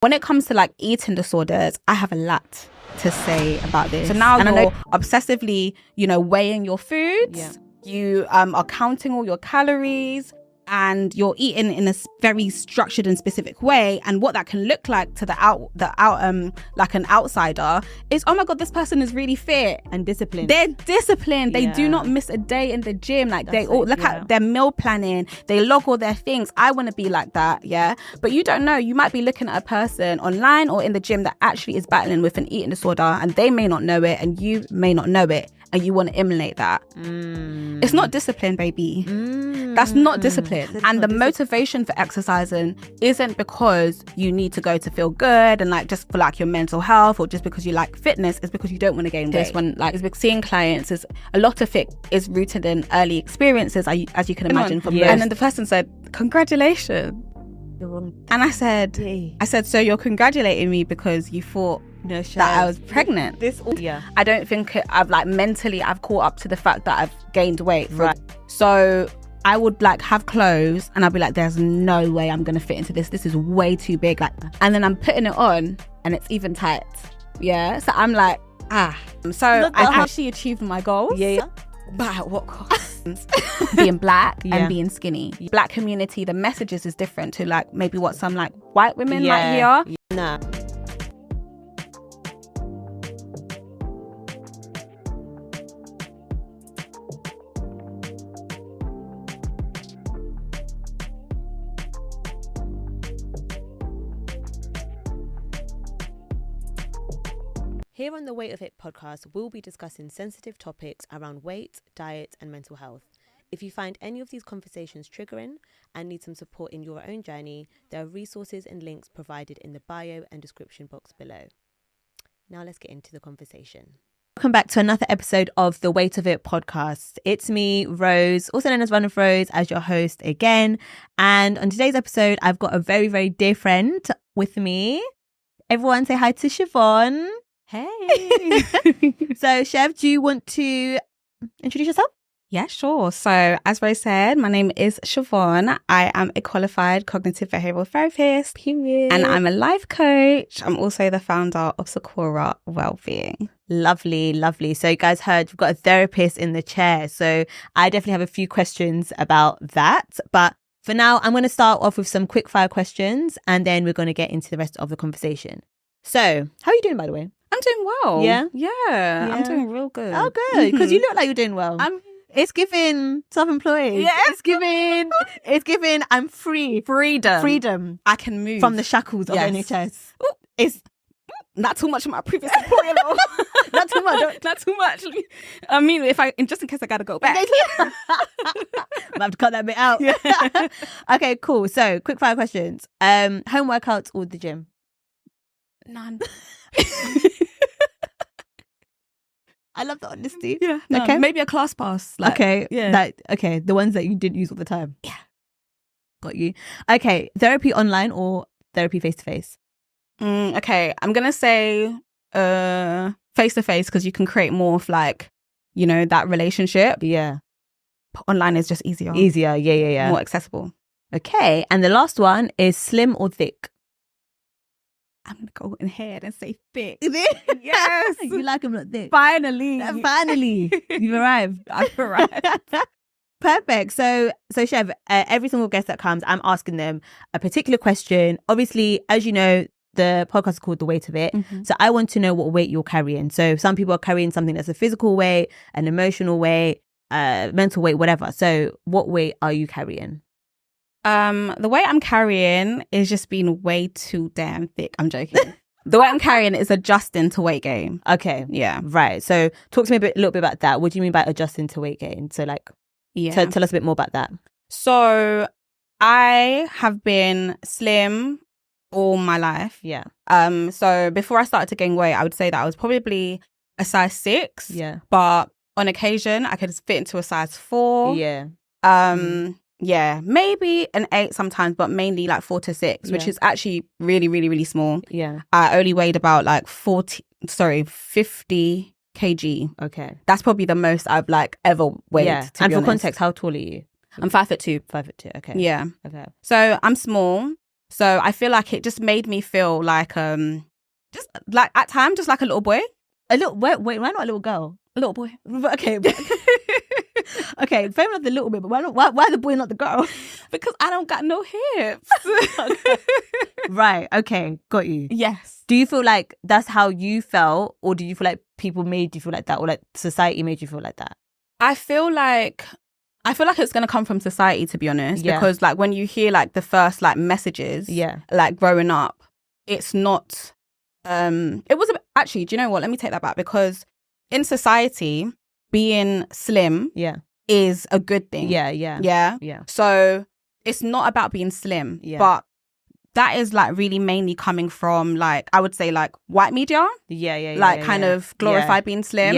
When it comes to like eating disorders, I have a lot to say about this. So now you're obsessively, weighing your foods. Yeah. You are counting all your calories, and you're eating in a very structured and specific way. And what that can look like to like an outsider is, oh my God, this person is really fit and disciplined. They're disciplined. They do not miss a day in the gym. Like they all look at their meal planning. They log all their things. I want to be like that. Yeah. But you don't know. You might be looking at a person online or in the gym that actually is battling with an eating disorder, and they may not know it, and you may not know it, and you want to emulate that. It's not discipline, baby. That's not discipline. And the motivation for exercising isn't because you need to go to feel good and like just for like your mental health, or just because you like fitness. It's because you don't want to gain weight. This one, like, seeing clients, is a lot of it is rooted in early experiences, as you can imagine. And then the person said, "Congratulations." And I said, so you're congratulating me because you thought that I was pregnant? I don't think I've like mentally I've caught up to the fact that I've gained weight. Right. So I would like have clothes and I'd be like, there's no way I'm gonna fit into this. This is way too big. Like, and then I'm putting it on and it's even tight. Yeah. So I'm like, So I actually achieved my goals. Yeah. But at what cost? Being black and being skinny. Black community, the messages is different to like maybe what some like white women might hear. Nah. Here on the Weight of It podcast, we'll be discussing sensitive topics around weight, diet, and mental health. If you find any of these conversations triggering and need some support in your own journey, there are resources and links provided in the bio and description box below. Now let's get into the conversation. Welcome back to another episode of the Weight of It podcast. It's me, Rose, also known as Run of Rose, as your host again. And on today's episode, I've got a very, very dear friend with me. Everyone say hi to Shevonne. Hey. So, Chev, do you want to introduce yourself? Yeah, sure. So, as Rose said, my name is Shevonne. I am a qualified cognitive behavioral therapist. Period. And I'm a life coach. I'm also the founder of Sakura Wellbeing. Lovely, lovely. So, you guys heard we've got a therapist in the chair. So, I definitely have a few questions about that. But for now, I'm going to start off with some quick fire questions, and then we're going to get into the rest of the conversation. So, how are you doing, by the way? I'm doing well. Yeah. I'm doing real good. Oh, good. Because you look like you're doing well. It's giving self-employed. Yeah. It's giving I'm free. Freedom. I can move. From the shackles of NHS. Ooh, it's not too much of my previous employer though. Not too much. Not too much. I mean, just in case I gotta go back. I have to cut that bit out. Yeah. Okay, cool. So, quick fire questions. Home workouts or the gym? None. I love the honesty. Yeah. No, okay. Maybe a class pass. Okay. Yeah. Okay. The ones that you didn't use all the time. Yeah. Got you. Okay. Therapy online or therapy face to face? Okay. I'm gonna say face to face because you can create more of like, that relationship. Yeah. But online is just easier. Yeah. More accessible. Okay. And the last one is slim or thick? I'm going to go ahead and say thick. Yes. You like them not thick. Finally. You've arrived. I've arrived. Perfect. So Chev, every single guest that comes, I'm asking them a particular question. Obviously, as you know, the podcast is called The Weight of It. Mm-hmm. So I want to know what weight you're carrying. So some people are carrying something that's a physical weight, an emotional weight, mental weight, whatever. So what weight are you carrying? The weight I'm carrying is just being way too damn thick. I'm joking. The weight I'm carrying is adjusting to weight gain. Okay. Yeah. Right. So talk to me a little bit about that. What do you mean by adjusting to weight gain? So like, tell us a bit more about that. So I have been slim all my life. Yeah. So before I started to gain weight, I would say that I was probably a size 6. Yeah. But on occasion, I could fit into a size 4. Yeah. Yeah, maybe an 8 sometimes, but mainly like 4 to 6, which is actually really, really, really small. Yeah. I only weighed about like 50 kg. Okay. That's probably the most I've like ever weighed. Yeah. And for context, how tall are you? I'm 5'2". 5'2". Okay. Yeah. Okay. So I'm small. So I feel like it just made me feel like just like at times just like a little boy. A little wait, why not a little girl? A little boy. Okay. Okay, fair enough, the little bit, but why the boy, not the girl? Because I don't got no hips. Okay. Right, okay, got you. Yes. Do you feel like that's how you felt, or do you feel like people made you feel like that, or like society made you feel like that? I feel like it's going to come from society, to be honest, because like when you hear like the first like messages, like growing up, it's not, it was, actually, do you know what? Let me take that back, because in society, being slim is a good thing. Yeah. So it's not about being slim, but that is like really mainly coming from like, I would say like white media. Like kind of glorify being slim.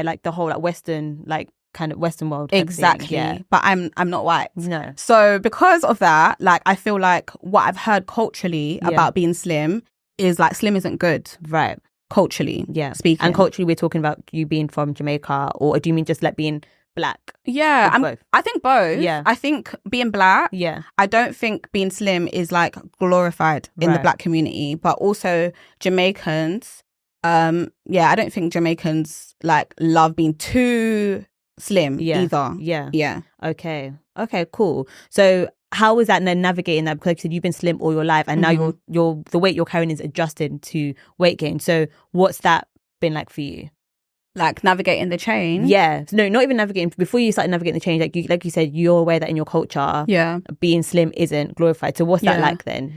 Like the whole like Western, like kind of Western world. Exactly. But I'm not white. No. So because of that, like I feel like what I've heard culturally about being slim is like slim isn't good. Right. Culturally. Speaking. And culturally we're talking about you being from Jamaica, or do you mean just like being black? I think both. I think being black, I don't think being slim is like glorified in the black community, but also Jamaicans, I don't think Jamaicans like love being too slim either. Okay, cool. So how is that then navigating that? Because like you said, you've been slim all your life, and now you're the weight you're carrying is adjusted to weight gain. So what's that been like for you? Like navigating the change? No, not even navigating. Before you started navigating the change, like you said, you're aware that in your culture, being slim isn't glorified. So what's that like then?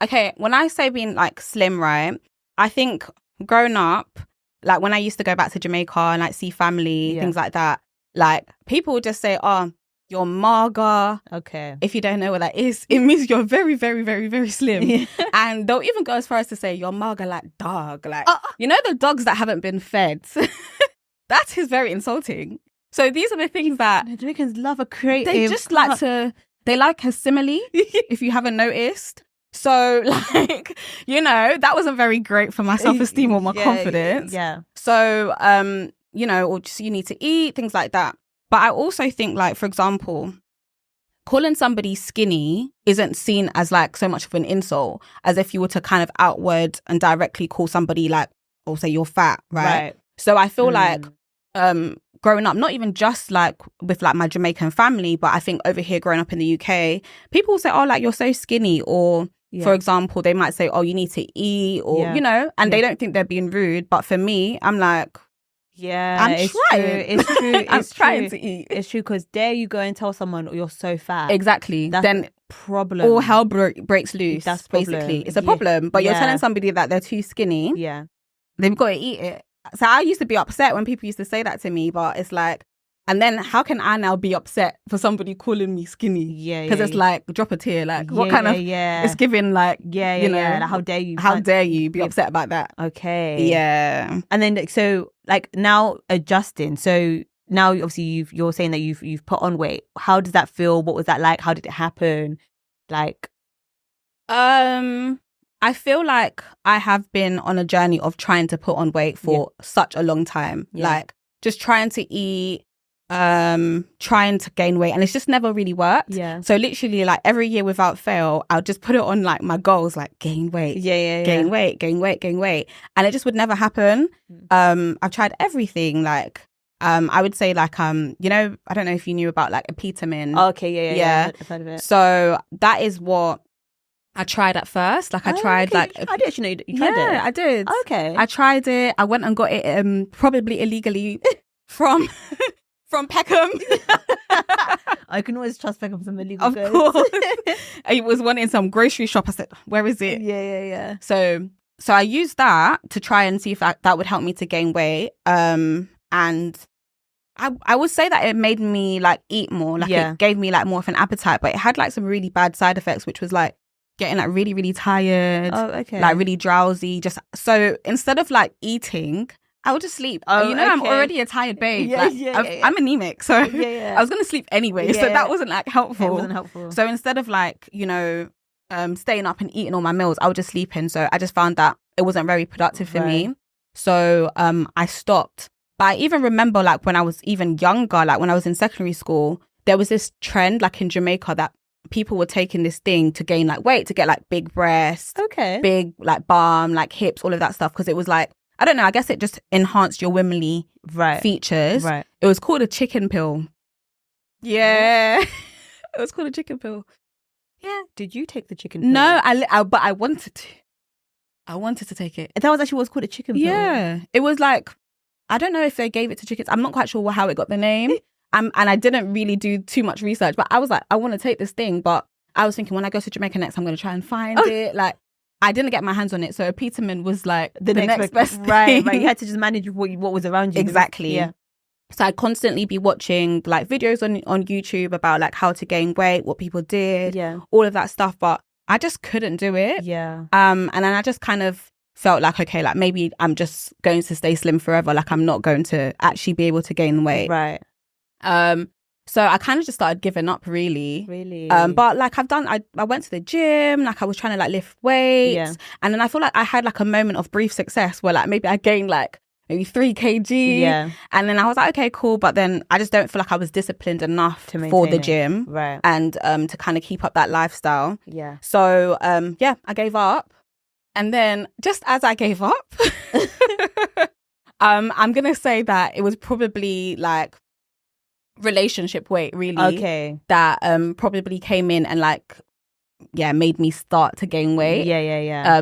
Okay, when I say being like slim, right, I think growing up, like when I used to go back to Jamaica and like see family, things like that, like people would just say, oh, you're mager. Okay. If you don't know what that is, it means you're very, very, very, very slim. And they'll even go as far as to say you're mager like dog. Like, you know the dogs that haven't been fed? That is very insulting. So these are the things that Jamaicans love a creative. They just like they like a simile, if you haven't noticed. So like, you know, that wasn't very great for my self-esteem or my confidence. So, you know, or just you need to eat, things like that. But I also think, like, for example, calling somebody skinny isn't seen as like so much of an insult as if you were to kind of outward and directly call somebody like, or say you're fat, right? So I feel like growing up, not even just like with like my Jamaican family, but I think over here growing up in the UK, people will say, oh, like you're so skinny, or for example, they might say, oh, you need to eat, or, you know, and they don't think they're being rude. But for me, I'm like, I'm trying. It's true. I'm trying to eat. It's true, because dare you go and tell someone you're so fat. Exactly. That's then problem. All hell breaks loose. That's basically. It's a problem. But you're telling somebody that they're too skinny. They've got to eat it. So I used to be upset when people used to say that to me, but it's like, and then how can I now be upset for somebody calling me skinny? Because it's like, drop a tear. Like, what kind of, it's giving like, you know, like, how dare you? How dare you be upset about that? Okay. Yeah. And then, so like now adjusting. So now obviously you're saying that you've put on weight. How does that feel? What was that like? How did it happen? Like, I feel like I have been on a journey of trying to put on weight for such a long time. Like just trying to eat, trying to gain weight, and it's just never really worked. So literally like every year without fail, I'll just put it on like my goals, like gain weight, gain weight, and it just would never happen. I've tried everything, like I would say like you know, I don't know if you knew about like epitamin. Yeah, I've heard of it. So that is what I tried at first. Like I tried like I did actually know you tried it. I did. Okay. I tried it. I went and got it probably illegally from Peckham. I can always trust Peckham from illegal goods. Of course. It was one in some grocery shop. I said, where is it? Yeah. So I used that to try and see if that would help me to gain weight. And I would say that it made me like eat more. Like it gave me like more of an appetite, but it had like some really bad side effects, which was like getting like really, really tired. Like really drowsy. Just so instead of like eating, I would just sleep. You know, I'm already a tired babe. I'm anemic, so I was gonna sleep anyway. So that wasn't like helpful. It wasn't helpful. So instead of like, you know, staying up and eating all my meals, I would just sleep in. So I just found that it wasn't very productive for me. So I stopped. But I even remember like when I was even younger, like when I was in secondary school, there was this trend like in Jamaica that people were taking this thing to gain like weight, to get like big breasts, big like bum, like hips, all of that stuff, because it was like, I don't know, I guess it just enhanced your womanly features. Right. It was called a chicken pill. Yeah. It was called a chicken pill. Yeah. Did you take the chicken pill? No, but I wanted to. I wanted to take it. That was actually what's called a chicken pill. Yeah. It was like, I don't know if they gave it to chickens. I'm not quite sure how it got the name. And I didn't really do too much research, but I was like, I want to take this thing. But I was thinking, when I go to Jamaica next, I'm going to try and find it. Like, I didn't get my hands on it. So a Peterman was like the next best thing. Right. You had to just manage what was around you. Exactly. Yeah. So I'd constantly be watching like videos on YouTube about like how to gain weight, what people did, all of that stuff. But I just couldn't do it. Yeah. And then I just kind of felt like, okay, like maybe I'm just going to stay slim forever. Like I'm not going to actually be able to gain weight. Right. So I kind of just started giving up really. Really? But like I went to the gym, like I was trying to like lift weights. Yeah. And then I feel like I had like a moment of brief success where like maybe I gained like maybe 3 kg. Yeah. And then I was like, okay, cool. But then I just don't feel like I was disciplined enough for the gym. Right. And to kind of keep up that lifestyle. Yeah. So I gave up. And then just as I gave up, I'm going to say that it was probably like relationship weight really that probably came in and like made me start to gain weight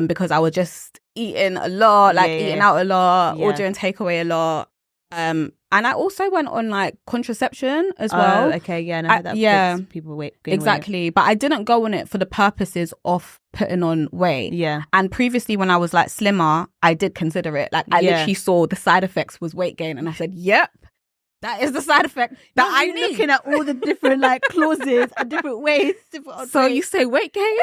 because I was just eating a lot, like eating out a lot, ordering takeaway a lot, and I also went on like contraception as well. And I heard that makes people gain exactly weight. But I didn't go on it for the purposes of putting on weight. And previously when I was like slimmer, I did consider it. Like I literally saw the side effects was weight gain, and I said, yep, that is the side effect that I need. Looking at all the different like clauses and different ways. So you say weight gain?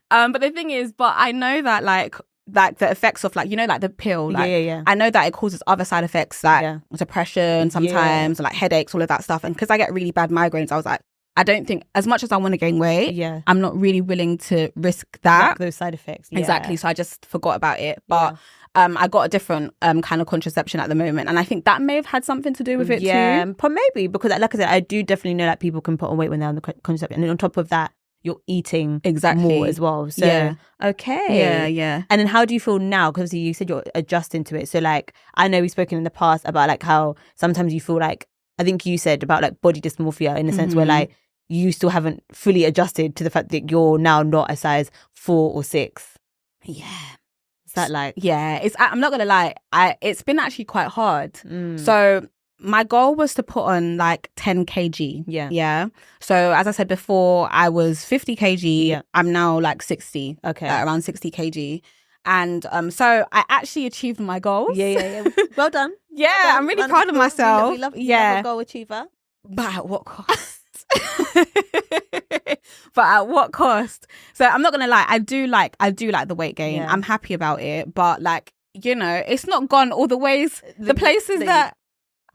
But the thing is, but I know that like the effects of like, you know, like the pill. Like, I know that it causes other side effects like depression sometimes, like headaches, all of that stuff. And because I get really bad migraines, I was like, I don't think, as much as I want to gain weight, I'm not really willing to risk that. Like those side effects. Exactly. So I just forgot about it. But I got a different kind of contraception at the moment. And I think that may have had something to do with it too. Yeah, but maybe. Because like I said, I do definitely know that people can put on weight when they're on the contraception. And then on top of that, you're eating more as well. So, okay. Yeah. And then how do you feel now? Because you said you're adjusting to it. So like, I know we've spoken in the past about like how sometimes you feel like, I think you said about like body dysmorphia in the sense where like, you still haven't fully adjusted to the fact that you're now not a size 4 or 6. Yeah. Is that like... Yeah, I'm not going to lie. It's been actually quite hard. So my goal was to put on like 10 kg. Yeah. So as I said before, I was 50 kg. Yeah. I'm now like 60. Okay. Around 60 kg. And so I actually achieved my goals. Yeah. Well done. Yeah, I'm really proud of myself. We love a goal achiever. But at what cost? But at what cost? So I'm not gonna lie, I do like the weight gain. I'm happy about it, but like, you know, it's not gone all the ways, the places that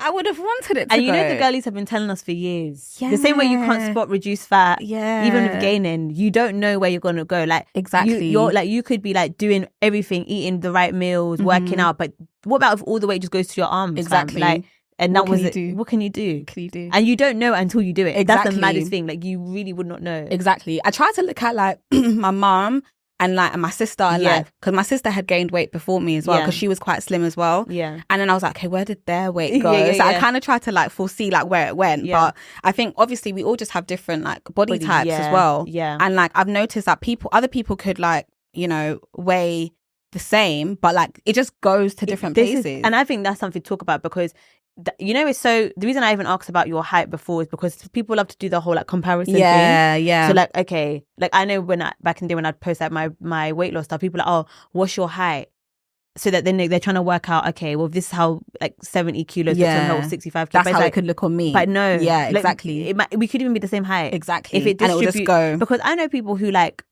I would have wanted it to and you go. know, the girlies have been telling us for years. The same way you can't spot reduce fat, even with gaining, you don't know where you're gonna go. Like exactly, you're like, you could be like doing everything, eating the right meals, working out, but what about if all the weight just goes to your arms? Exactly. Like, and that was it. What can you do? And you don't know until you do it. Exactly. That's the maddest thing. Like, you really would not know. Exactly. I tried to look at like my mum and like my sister, and like, because my sister had gained weight before me as well, because she was quite slim as well. Yeah. And then I was like, okay, where did their weight go? So I kind of tried to like foresee like where it went. But I think obviously we all just have different like body types as well. Yeah. And like I've noticed that other people could like, you know, weigh the same, but like it just goes to different places. And I think that's something to talk about, because you know, it's so, the reason I even asked about your height before is because people love to do the whole like comparison thing. Yeah. So like, okay, like I know back in the day when I'd post like my weight loss stuff, people are like, oh, what's your height? So that then they're trying to work out, okay, well, this is how like 70 kilos looks on her, or 65 kilos. That's how it could look on me. But no. Yeah, exactly. We could even be the same height. Exactly. If it and it will just go. Because I know people who like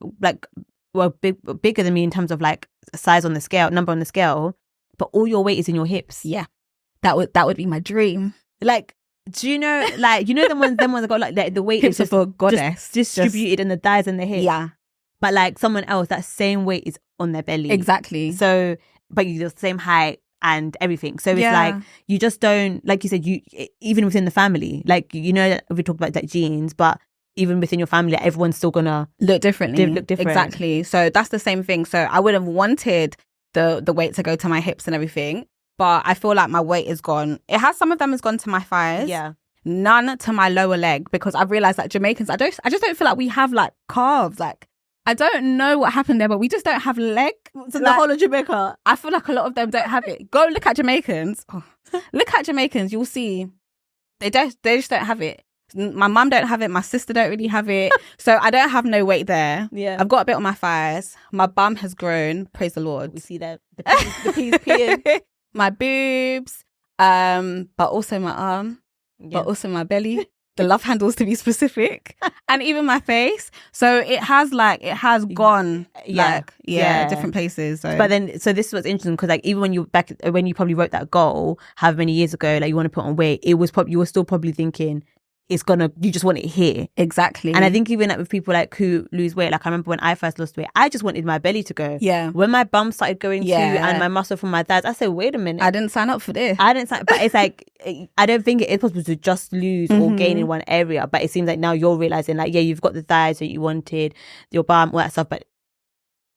were bigger than me in terms of like size on the scale, number on the scale, but all your weight is in your hips. Yeah. That would be my dream. Like, do you know, like, you know, them ones that got like the weight hips is of a goddess, just distributed in the thighs and the hips. Yeah. But like someone else, that same weight is on their belly. Exactly. So, but you're the same height and everything. So it's like, you just don't, like you said, you even within the family, like, you know, we talk about like genes, but even within your family, everyone's still gonna look differently. Look different. Exactly. So that's the same thing. So I would have wanted the weight to go to my hips and everything, but I feel like my weight is gone. Some of them has gone to my thighs. Yeah. None to my lower leg, because I've realized that Jamaicans, I just don't feel like we have like calves. Like, I don't know what happened there, but we just don't have leg. So the whole of Jamaica, I feel like a lot of them don't have it. Go look at Jamaicans. Oh. Look at Jamaicans. You'll see they just don't have it. My mum don't have it. My sister don't really have it. So I don't have no weight there. Yeah. I've got a bit on my thighs. My bum has grown. Praise the Lord. We see that the peas peeing. My boobs, but also my arm, but also my belly. The love handles, to be specific, and even my face. So it has gone different places. So. But then, so this was interesting because like even when you probably wrote that goal, however many years ago, like you want to put on weight, it was you were still probably thinking you just want it here. Exactly. And I think even like with people like who lose weight, like I remember when I first lost weight, I just wanted my belly to go. Yeah. When my bum started going too and my muscle from my thighs, I said, wait a minute. I didn't sign up for this. But it's like, I don't think it is possible to just lose or gain in one area. But it seems like now you're realizing like, yeah, you've got the thighs that you wanted, your bum, all that stuff, but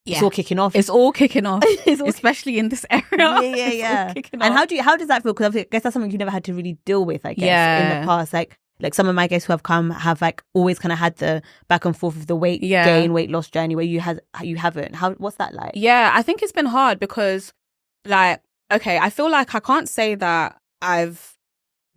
it's all kicking off. It's all kicking off, especially in this area. Yeah. And how does that feel? Because I guess that's something you never had to really deal with, I guess, in the past. Like some of my guests who have come have like always kind of had the back and forth of the weight gain, weight loss journey where you haven't. What's that like? Yeah, I think it's been hard because like, okay, I feel like I can't say that I've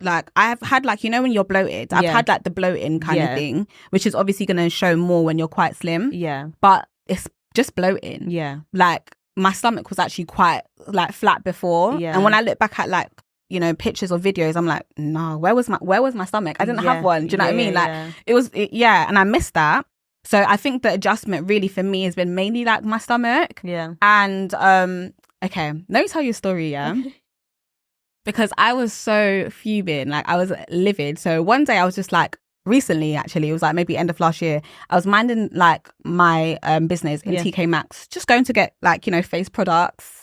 had like, you know, when you're bloated, I've had like the bloating kind of thing, which is obviously going to show more when you're quite slim. Yeah. But it's just bloating. Yeah. Like my stomach was actually quite like flat before. Yeah. And when I look back at like, you know, pictures or videos, I'm like, no, where was my stomach? I didn't have one. Do you know what I mean? Like it was, and I missed that. So I think the adjustment really for me has been mainly like my stomach. Yeah. And okay, let me tell you a story, yeah? Because I was so fuming, like I was livid. So one day I was just like, recently actually, it was like maybe end of last year, I was minding like my business in TK Maxx, just going to get like, you know, face products.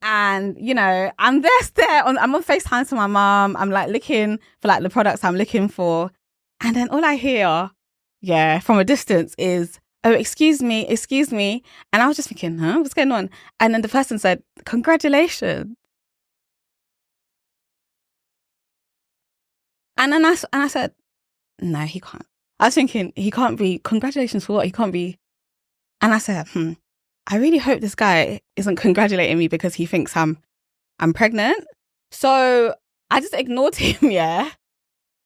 And, you know, I'm I'm on FaceTime to my mom. I'm like looking for like the products I'm looking for. And then all I hear, from a distance is, oh, excuse me. And I was just thinking, what's going on? And then the person said, congratulations. And then I said, no, he can't. I was thinking, he can't be, congratulations for what? He can't be. And I said, I really hope this guy isn't congratulating me because he thinks I'm pregnant. So I just ignored him,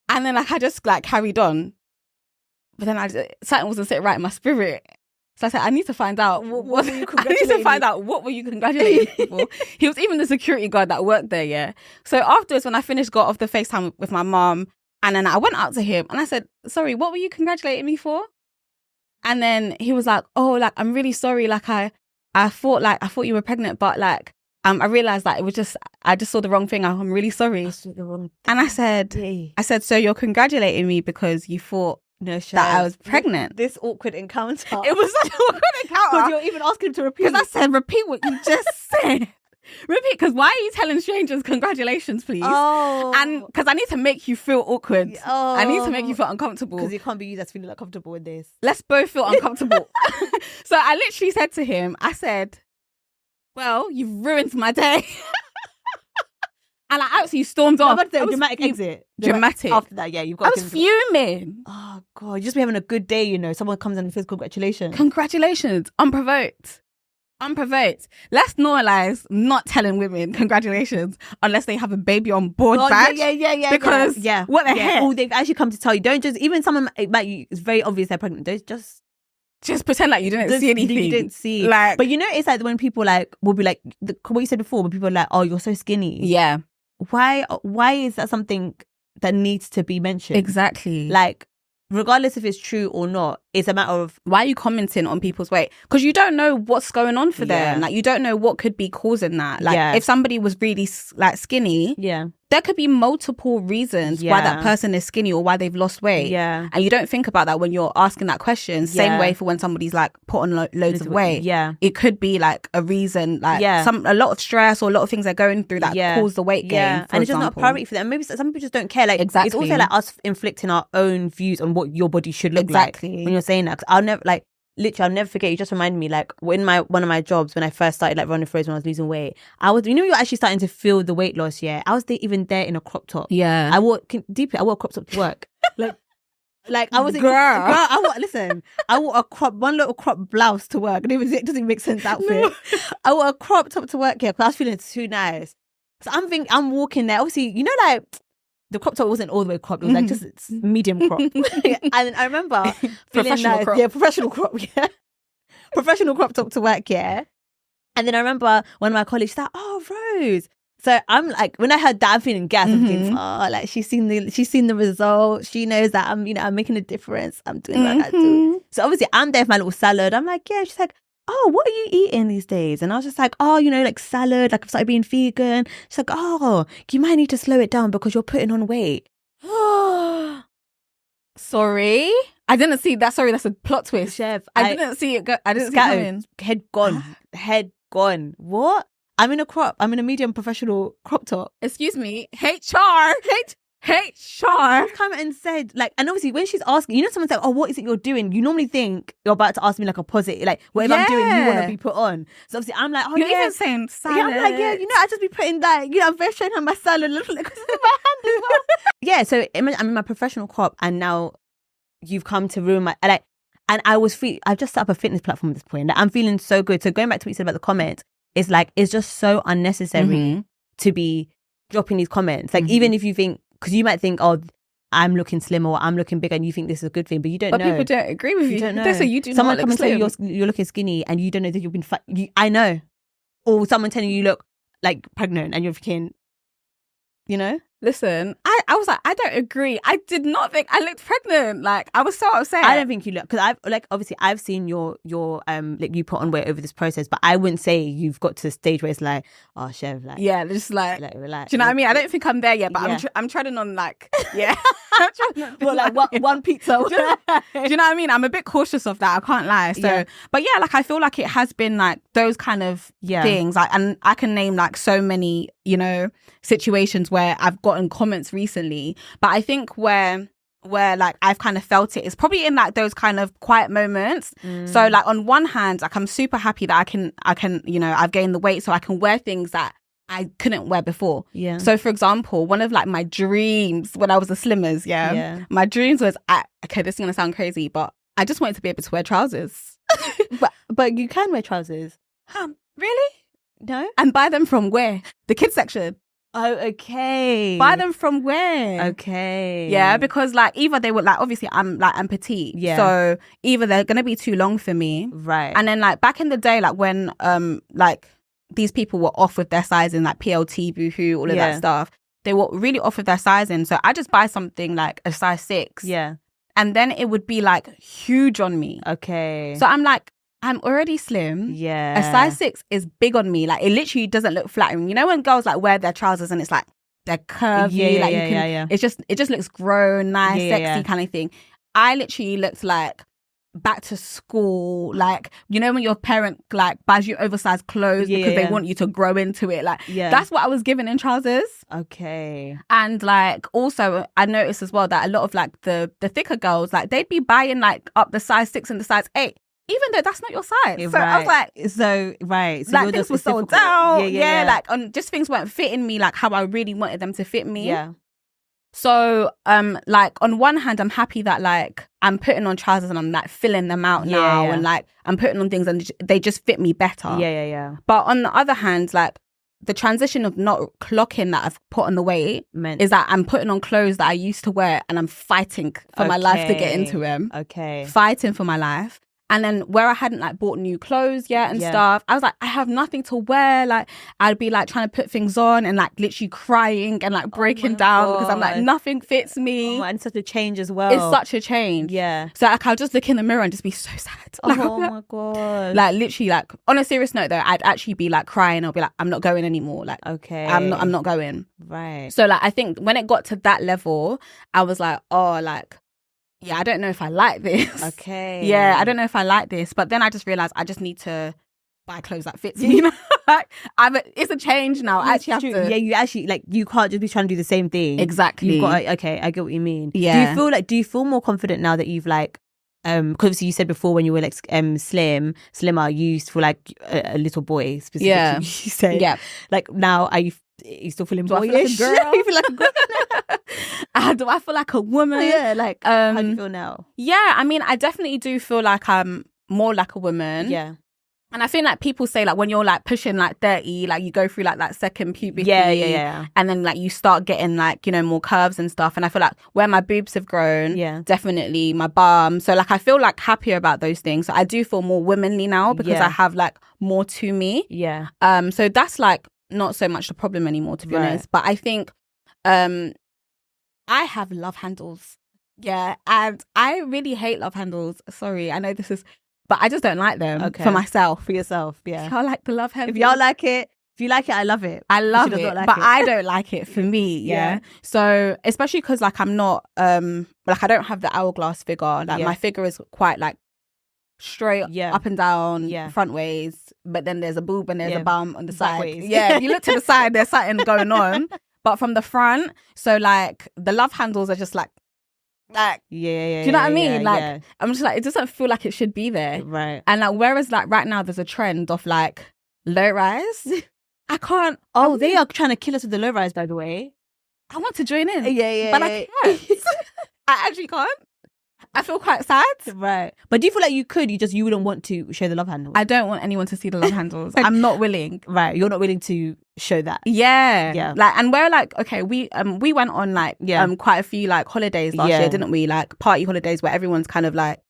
and then like I just like carried on. But then something wasn't sitting right in my spirit. So I said, I need to find out what were you congratulating me for. He was even the security guard that worked there, So afterwards, when I finished, got off the FaceTime with my mom, and then I went up to him and I said, sorry, what were you congratulating me for? And then he was like, oh, like, I'm really sorry. Like, I thought you were pregnant, but like, I realized that it was just, I just saw the wrong thing. I'm really sorry. And I said, so you're congratulating me because you thought that I was pregnant. This awkward encounter. It was such an awkward encounter. Because you're even asking him to repeat. Because I said, repeat what you just said. Repeat, because why are you telling strangers congratulations, please? Oh. And because I need to make you feel awkward. Oh. I need to make you feel uncomfortable. Because it can't be you that's feeling uncomfortable with this. Let's both feel uncomfortable. So I literally said to him, I said, well, you've ruined my day. And I absolutely stormed off. Dramatic exit. Dramatic. After that, you've got I was fuming. Oh, God. You just be having a good day, you know. Someone comes in and says congratulations. Congratulations. Unprovoked. Let's normalize not telling women congratulations unless they have a baby on board badge. Yeah. Because what the heck? Oh, they've actually come to tell you. Don't just, even someone like you, it's very obvious they're pregnant. Don't just pretend like you didn't see anything. You didn't see. Like, but you know, it's like when people like will be like what you said before, when people are like, oh, you're so skinny. Yeah. Why is that something that needs to be mentioned? Exactly. Like, regardless if it's true or not, it's a matter of why are you commenting on people's weight? Because you don't know what's going on for them. Like, you don't know what could be causing that. Like, if somebody was really like skinny, there could be multiple reasons why that person is skinny or why they've lost weight. Yeah. And you don't think about that when you're asking that question. Same way for when somebody's like put on loads of weight. Yeah. It could be like a reason, like a lot of stress or a lot of things they're going through that cause the weight gain. Yeah. And it's just not a priority for them. Maybe some people just don't care. Like, it's also like us inflicting our own views on what your body should look like when you're saying that. 'Cause I'll never forget. You just reminded me, like, when one of my jobs, when I first started like running frozen, when I was losing weight, you're actually starting to feel the weight loss. Yeah, I was even there in a crop top. Yeah, I wore a crop top to work. like I was girl. I wore one little crop blouse to work. And it doesn't make sense outfit. No. I wore a crop top to work here because I was feeling too nice. So I'm walking there. Obviously, like, the crop top wasn't all the way cropped. It was like just medium crop. And I remember professional crop. Yeah, professional crop. Yeah, professional crop top to work. Yeah. And then I remember one of my colleagues said, "Oh, Rose." So I'm like, when I heard that, I'm feeling gas. I'm thinking, oh, like she's seen the result. She knows that I'm making a difference. I'm doing what I do. So obviously I'm there with my little salad. I'm like, yeah. She's like, oh, what are you eating these days? And I was just like, oh, like salad, like I've started being vegan. She's like, oh, you might need to slow it down because you're putting on weight. Sorry, I didn't see that. Sorry, that's a plot twist. Chef, I didn't see it go. I didn't see it coming. Head gone. What? I'm in a medium professional crop top. Excuse me, HR. Come and said, like, and obviously when she's asking, someone's like, oh, what is it you're doing? You normally think you're about to ask me like a positive, like, whatever I'm doing, you want to be put on. So obviously I'm like, oh, you're even saying salad. Yeah, I'm like, I just be putting that, I'm very showing her my salad, little like, my hand as well. Yeah, so I'm in my professional crop, and now you've come to ruin my, like, and I've just set up a fitness platform at this point. Like, I'm feeling so good. So going back to what you said about the comments, it's like, it's just so unnecessary to be dropping these comments. Like, even if you think, because you might think, oh, I'm looking slim or I'm looking bigger, and you think this is a good thing, but you don't know. But people don't agree with you. You don't know. So you do someone not coming slim. to you, you're looking skinny, and you don't know that you've been fat. I know. Or someone telling you look like pregnant, and you're thinking, Listen, I was like, I don't agree. I did not think I looked pregnant. Like, I was so upset. I don't think you look, because I've seen your like, you put on weight over this process, but I wouldn't say you've got to the stage where it's like, oh, Chev, like, yeah, just like relax. Do you know what I mean? I don't think I'm there yet, but I'm treading on, like, yeah. one pizza. Do you know what I mean? I'm a bit cautious of that. I can't lie. So, but yeah, like, I feel like it has been like those kind of things. Like, and I can name like so many, situations where I've gotten comments recently. But I think where like I've kind of felt it is probably in like those kind of quiet moments. So like on one hand, like I'm super happy that I can I've gained the weight, so I can wear things that I couldn't wear before. Yeah. So for example, one of like my dreams when I was a Slimmers, my dreams was, okay, this is gonna sound crazy, but I just wanted to be able to wear trousers. but you can wear trousers. Really? No. And buy them from where? The kids section. Oh, okay. Buy them from where? Okay. Yeah, because like either they would, like, obviously I'm petite. Yeah. So either they're gonna be too long for me. Right. And then like back in the day, like when like these people were off with their sizing, like PLT, Boohoo, all of that stuff. They were really off with their sizing. So I just buy something like a size 6. Yeah. And then it would be like huge on me. Okay. So I'm like, I'm already slim. Yeah. A size 6 is big on me. Like, it literally doesn't look flattering. You know when girls like wear their trousers and it's like they're curvy, it just looks grown, nice, sexy kind of thing. I literally looked like back to school, like, when your parent like buys you oversized clothes because they want you to grow into it. Like, that's what I was given in trousers. Okay. And like also I noticed as well that a lot of like the thicker girls, like they'd be buying like up the size 6 and the size 8. Even though that's not your size. So I was like, so like things were sold down. Like just things weren't fitting me like how I really wanted them to fit me. Yeah. So like on one hand, I'm happy that like I'm putting on trousers and I'm like filling them out now, and like I'm putting on things and they just fit me better. Yeah. But on the other hand, like the transition of not clocking that I've put on the weight is that I'm putting on clothes that I used to wear and I'm fighting for my life to get into them. Okay. Fighting for my life. And then where I hadn't like bought new clothes yet and stuff, I was like, I have nothing to wear. Like I'd be like trying to put things on and like literally crying and like breaking down because I'm like, nothing fits me. And such a change as well. It's such a change. Yeah. So like I'll just look in the mirror and just be so sad. Like, oh my God. Like literally, like on a serious note though, I'd actually be like crying. I'll be like, I'm not going anymore. Like, okay, I'm not going. Right. So like I think when it got to that level, I was like, oh, like, yeah, I don't know if I like this. Okay. Yeah, I don't know if I like this. But then I just realized I just need to buy clothes that fits me. Like, it's a change now. I actually have to. Yeah, you actually, like, you can't just be trying to do the same thing. Exactly. You've got, okay, I get what you mean. Yeah. Do you feel more confident now that you've like, because obviously you said before when you were like slimmer, you used to feel like a little boy specifically. Yeah. You said. Yeah. Like now, are you still feeling boyish? Do I feel like a girl? You feel like a girl? Do I feel like a woman? Yeah, like how do you feel now? Yeah, I mean, I definitely do feel like I'm more like a woman. Yeah. And I feel like people say like when you're like pushing like 30, like you go through like that second puberty. Yeah. And then like you start getting like, you know, more curves and stuff. And I feel like where my boobs have grown, definitely my bum. So like I feel like happier about those things. So I do feel more womanly now because I have like more to me. Yeah. So that's like not so much the problem anymore, to be honest. But I think I have love handles. Yeah. And I really hate love handles. Sorry, I know this is... But I just don't like them for myself. For yourself, yeah. I like the love handles. If y'all like it, I love it. I love it, but I don't like it for me, yeah. So, especially because like I'm not, like I don't have the hourglass figure. Like my figure is quite like straight up and down, front ways. But then there's a boob and there's a bum on the side. Yeah, if you look to the side, there's something going on. But from the front, so like the love handles are just like, do you know what I mean? Like I'm just like, it doesn't feel like it should be there, right? And like whereas like right now there's a trend of like low rise. I can't. They are trying to kill us with the low rise, by the way. I want to join in, but I can't. I actually can't. I feel quite sad, right? But do you feel like you could? You wouldn't want to show the love handles. I don't want anyone to see the love handles. I'm not willing. Right, you're not willing to show that. Yeah. Like, and we're like, okay, we went on like quite a few like holidays last year, didn't we? Like party holidays where everyone's kind of like,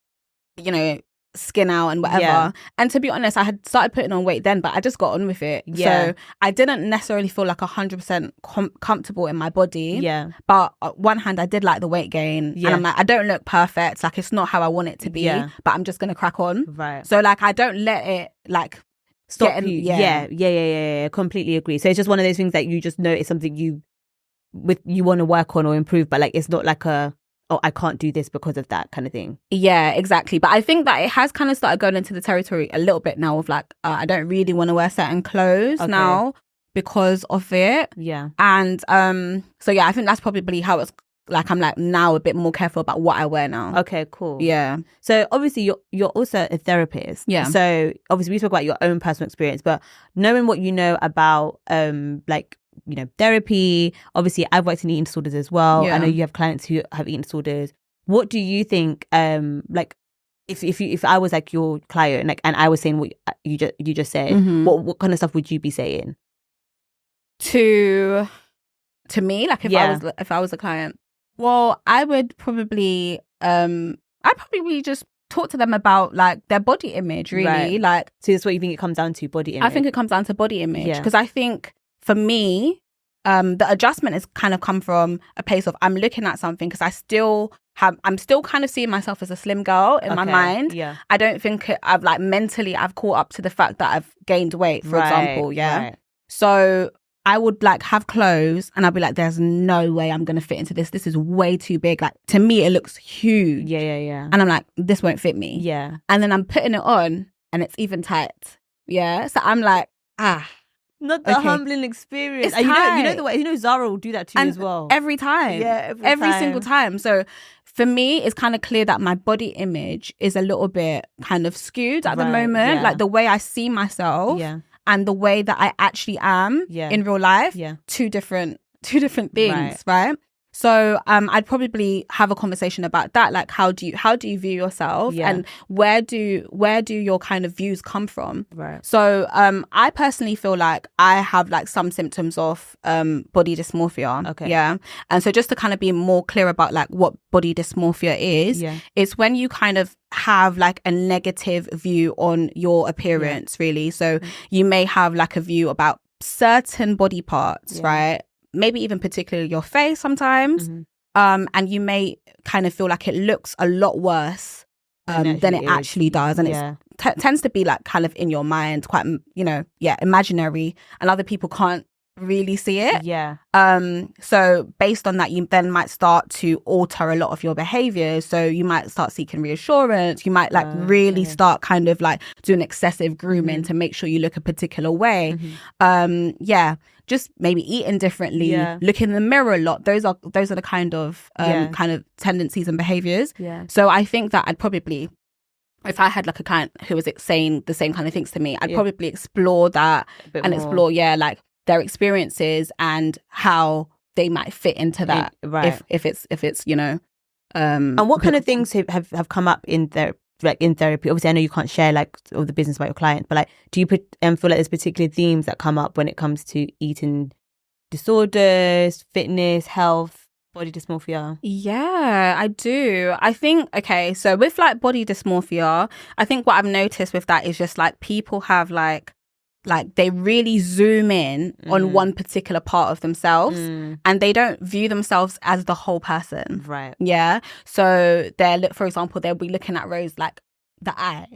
you know, skin out and whatever. And to be honest, I had started putting on weight then, but I just got on with it. So I didn't necessarily feel like 100% comfortable in my body. But on one hand, I did like the weight gain, and I'm like, I don't look perfect. Like it's not how I want it to be, but I'm just gonna crack on. Right. So like I don't let it like stop you. Yeah. Completely agree. So it's just one of those things that you just know it's something you want to work on or improve, but like it's not like I can't do this because of that kind of thing. Yeah, exactly. But I think that it has kind of started going into the territory a little bit now of like, I don't really want to wear certain clothes now because of it. Yeah. And so yeah, I think that's probably how it's like, I'm like now a bit more careful about what I wear now. Okay, cool. Yeah. So obviously you're also a therapist. Yeah. So obviously we spoke about your own personal experience, but knowing what you know about like, you know, therapy, obviously I've worked in eating disorders as well. I know you have clients who have eating disorders. What do you think, like if I was like your client, like, and I was saying what you just said, what kind of stuff would you be saying to me, like if I was a client? Well, I would probably just talk to them about like their body image, really. Right. Like, so that's what you think it comes down to, body image? I think it comes down to body image because I think for me, the adjustment has kind of come from a place of I'm looking at something because I'm still kind of seeing myself as a slim girl in my mind. Yeah. I don't think I've like mentally I've caught up to the fact that I've gained weight, for example. Yeah. Right. So I would like have clothes and I'd be like, there's no way I'm going to fit into this. This is way too big. Like to me, it looks huge. Yeah. And I'm like, this won't fit me. Yeah. And then I'm putting it on and it's even tight. Yeah. So I'm like, not the humbling experience. And you know Zara will do that to you as well. Every time. Yeah, every single time. So for me, it's kind of clear that my body image is a little bit kind of skewed at the moment. Yeah. Like the way I see myself and the way that I actually am in real life. Yeah. Two different things, right? So I'd probably have a conversation about that. Like, how do you view yourself, and where do your kind of views come from? Right. So I personally feel like I have like some symptoms of body dysmorphia. Okay. Yeah. And so just to kind of be more clear about like what body dysmorphia is, it's when you kind of have like a negative view on your appearance, really. So you may have like a view about certain body parts, right? Maybe even particularly your face sometimes. And you may kind of feel like it looks a lot worse than it actually does. And it tends to be like kind of in your mind, quite, imaginary, and other people can't really see it. So based on that, you then might start to alter a lot of your behaviors. So you might start seeking reassurance. You might like really start kind of like doing excessive grooming to make sure you look a particular way. Just maybe eating differently, look in the mirror a lot. Those are the kind of tendencies and behaviors. So I think that I'd probably, if I had like a client who was saying the same kind of things to me, I'd probably explore that and explore like their experiences and how they might fit into that. If it's and what kind of things have come up in therapy? Obviously I know you can't share like all the business about your client, but like, do you feel like there's particular themes that come up when it comes to eating disorders, fitness, health, body dysmorphia? Yeah, I do. I think, okay, so with like body dysmorphia, I think what I've noticed with that is just like people have like they really zoom in on one particular part of themselves, and they don't view themselves as the whole person. Right. Yeah. So for example, they'll be looking at Rose like the eye,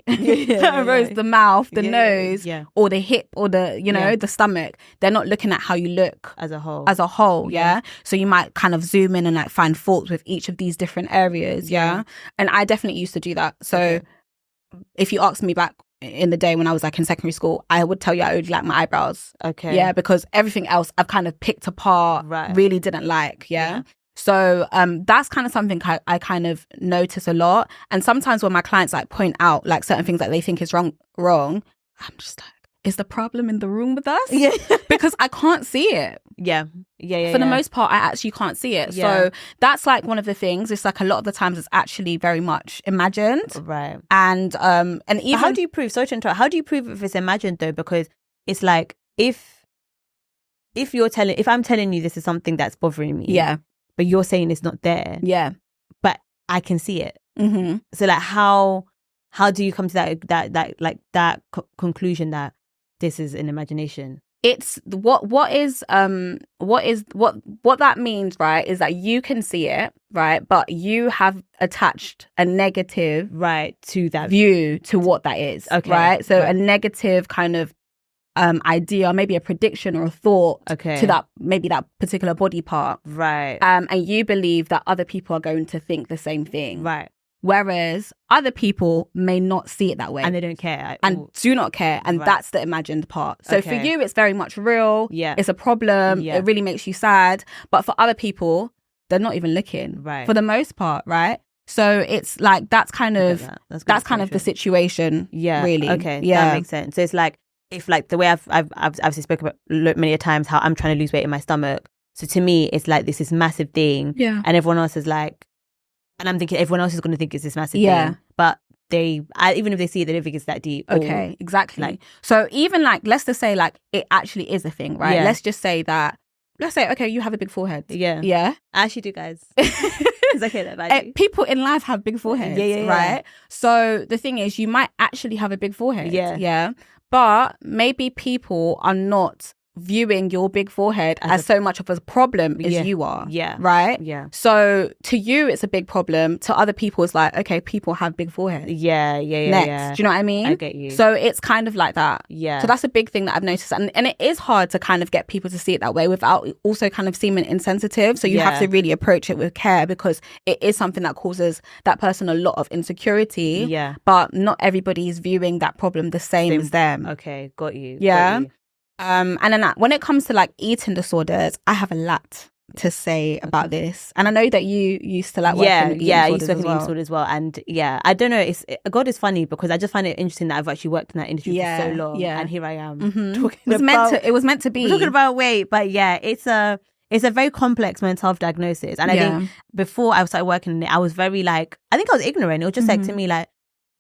Rose the mouth, the nose, or the hip, or the the stomach. They're not looking at how you look as a whole. Yeah. So you might kind of zoom in and like find faults with each of these different areas. Yeah. And I definitely used to do that. So if you ask me back in the day when I was like in secondary school, I would tell you I only like my eyebrows. Okay. Yeah, because everything else I've kind of picked apart, really didn't like. Yeah. So that's kind of something I kind of notice a lot. And sometimes when my clients like point out like certain things that they think is wrong, I'm just like, is the problem in the room with us? Yeah. Because I can't see it. Yeah. For the most part, I actually can't see it. So that's like one of the things. It's like a lot of the times it's actually very much imagined. Right. And even but how do you prove, sorry to interrupt, how do you prove if it's imagined though? Because it's like if I'm telling you this is something that's bothering me. Yeah. But you're saying it's not there. Yeah. But I can see it. So like how do you come to that conclusion that this is an imagination? It's what that means, right, is that you can see it, right, but you have attached a negative to that view to what that is. Okay. Right? So a negative kind of idea, maybe a prediction or a thought to that particular body part. Right. And you believe that other people are going to think the same thing. Right. Whereas other people may not see it that way. And they don't care. And do not care. And that's the imagined part. So for you, it's very much real. Yeah. It's a problem. Yeah. It really makes you sad. But for other people, they're not even looking. Right. For the most part, right? So it's like, that's kind of the situation. Yeah. Really. Okay. Yeah. That makes sense. So it's like, if like the way I've obviously spoken about many times how I'm trying to lose weight in my stomach. So to me, it's like this massive thing. Yeah. And everyone else is like, and I'm thinking everyone else is going to think it's this massive thing. But even if they see it, they don't think it's that deep. Okay, exactly. Like, so even like, let's just say like it actually is a thing, right? Yeah. Let's say, okay, you have a big forehead. Yeah. Yeah. I actually do, guys. It's okay that bad. People in life have big foreheads, right? So the thing is, you might actually have a big forehead. Yeah. Yeah. But maybe people are not viewing your big forehead as so much of a problem as you are. Yeah. Right? Yeah. So to you, it's a big problem. To other people, it's like, okay, people have big foreheads. Yeah. Next. Do you know what I mean? I get you. So it's kind of like that. Yeah. So that's a big thing that I've noticed. And it is hard to kind of get people to see it that way without also kind of seeming insensitive. So you have to really approach it with care, because it is something that causes that person a lot of insecurity. Yeah. But not everybody is viewing that problem the same as them. Okay. Got you. Yeah. Got you. And then when it comes to like eating disorders, I have a lot to say about this. And I know that you used to like work in eating disorders. I used to work in eating disorders as well. And I don't know, God is funny because I just find it interesting that I've actually worked in that industry for so long. Yeah. And here I am talking it was meant to be. We're talking about weight, but it's it's a very complex mental health diagnosis. And I think before I started working in it, I was very like, I think I was ignorant. It was just like to me like,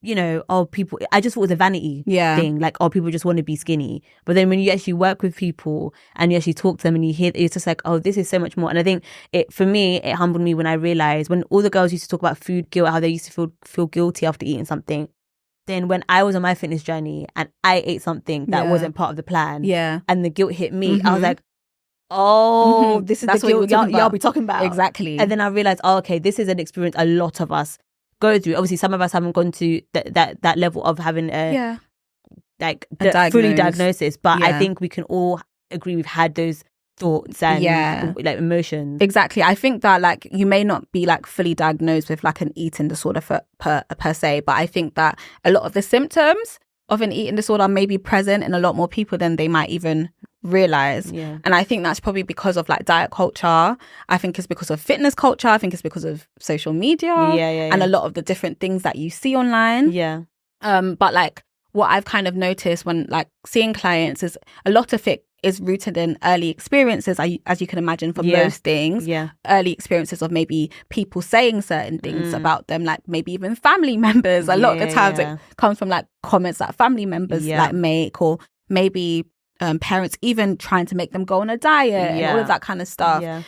you know, people, I just thought it was a vanity thing. Like, people just want to be skinny. But then when you actually work with people and you actually talk to them and you hear, it's just like, oh, this is so much more. And I think for me, it humbled me when I realized when all the girls used to talk about food guilt, how they used to feel guilty after eating something. Then when I was on my fitness journey and I ate something that wasn't part of the plan and the guilt hit me, I was like, oh, this is the guilt y'all be talking about. Exactly. And then I realized, oh, okay, this is an experience a lot of us go through. Obviously, some of us haven't gone to that level of having a fully diagnosis, but I think we can all agree we've had those thoughts and like emotions. Exactly. I think that like you may not be like fully diagnosed with like an eating disorder per se, but I think that a lot of the symptoms of an eating disorder may be present in a lot more people than they might even realize. And I think that's probably because of like diet culture. I think it's because of fitness culture. I think it's because of social media and a lot of the different things that you see online. But like what I've kind of noticed when like seeing clients is a lot of it is rooted in early experiences, as you can imagine, for most things. Early experiences of maybe people saying certain things about them, like maybe even family members. A lot of the times it comes from like comments that family members like make, or maybe parents even trying to make them go on a diet and all of that kind of stuff.